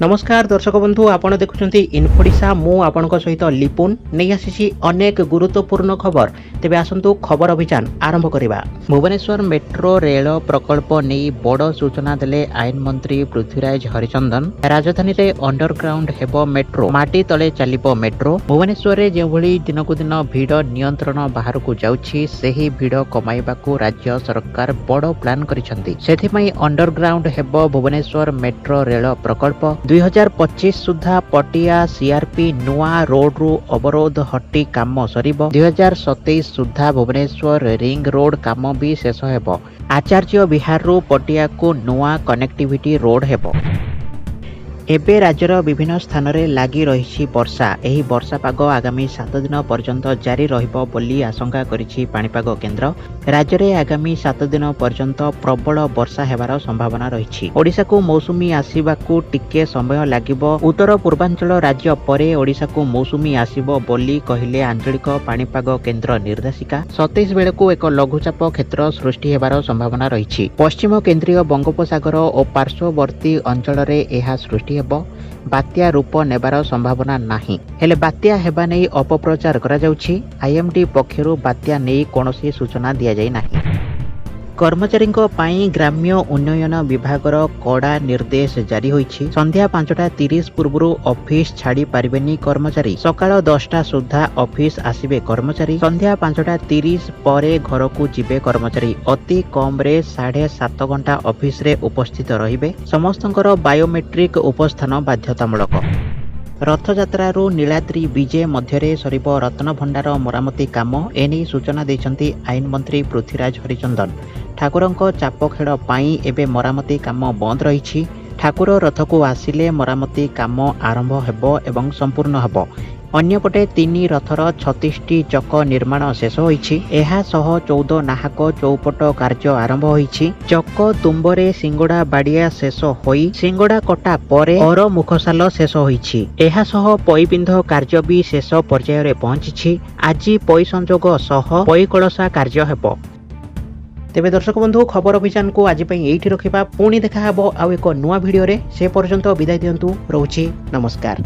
नमस्कार दर्शक बंधु आपण देखुछंती इनफोडिशा मु आपनक सहित लिपुन नै आसीछि अनेक गुरुत्वपूर्ण खबर। तेबे आसंतु खबर अभियान आरंभ करिबा। भुवनेश्वर मेट्रो रेल प्रकल्प नै बड़ सूचना देले आईन मंत्री पृथ्वीराज हरिचंदन। राजधानी रे अंडरग्राउंड हेबो मेट्रो, माटी तले चलिबो मेट्रो। भुवनेश्वर रे जेभଳି दिनकु दिन भीड़ नियंत्रण बाहर को जाउछि सेही भीड़ कमाइबाकू राज्य सरकार बड़ प्लान करिसंती। सेथिपई अंडरग्राउंड हेबो भुवनेश्वर मेट्रो रेल प्रकल्प। 2025 सुधा पटिया सीआरपी नुआ रोड रु अवरोध हटी काम सरिबो। 2027 सुधा भुवनेश्वर रिंग रोड काम भी शेष हेबो। आचार्य विहार रु पटिया को नुआ कनेक्टिविटी रोड हेबो। एबे राज्यर विभिन्न स्थान रे लागी रही वर्षा। एही वर्षा पाग आगामी 7 दिन पर्यंत जारी रहिबो बोली आशंका करिछि पाणीपाग केन्द्र। राज्य रे आगामी 7 दिन पर्यंत प्रबल वर्षा हेबार संभावना रहिछि। ओडिशा को मौसुमी आसीबाकू टिके समय लागिबो। उत्तर पूर्वांचल राज्य परे ओडिशा को मौसुमी आसीबो बोली कहिले आंचलिक पाणीपाग केन्द्र निर्देशिका। 27 बेलकू एक लघुचाप क्षेत्र सृष्टि हेबार संभावना रहिछि। पश्चिम केन्द्रीय बंगोपसागर और पार्श्ववर्ती अंचल रे एहा सृष्टि बात्या रूप नेबार संभावना नाही। हेले बात्या हेबा नै अपप्रचार करा जाउछि। आईएमडी पक्षरु बात्या नै कोनोसी सूचना दिया जाय नाही। कर्मचारींको पाई ग्राम्य उन्नयन विभागर कड़ा निर्देश जारी होइछि। संध्या 5:30 पूर्व ऑफिस छाड़ी पारिबेनी कर्मचारी। सकाळ 10टा सुधा ऑफिस आसीबे कर्मचारी। संध्या 5:30 परे घर को जिबे कर्मचारी। अति कम रे 7.5 घंटा ऑफिस रे उपस्थित रहिबे। समस्तंकर बायोमेट्रिक उपस्थान बाध्यतामूलक। रथयात्रु नीलाद्री विजे मध्य सरिब रत्न भंडार मरामती काम। एने सूचना देइछंती आईन मंत्री पृथ्वीराज हरिचंदन। ठाकुरंको चापखेड़ पाई एबे मरामती काम बंद रही। ठाकुर रथ को आसिले मरामती काम आरंभ हेबो एवं संपूर्ण हेबो। अन्यपटे 3 रथर 36टी चक निर्माण शेष होइछि। एहा सह 14 नाहक चौपट कार्य आरंभ होइछि। चक तुंबरे सिंगड़ा बाड़िया शेष होई सिंगड़ा कटा परे और मुखसाल शेष होइछि। एहा सह पईबिंध कार्य भी शेष पर्याय रे पहुंचिछि। आज पई संजोग सह पई कळसा कार्य हेबो। तेबे दर्शक बंधु खबर अभियान को आज पई एठी रखिबा। पुणी देखा हेबो आउ एक नुआ वीडियो रे। से पर्यंत विदाय दियंतु। रहउछि नमस्कार।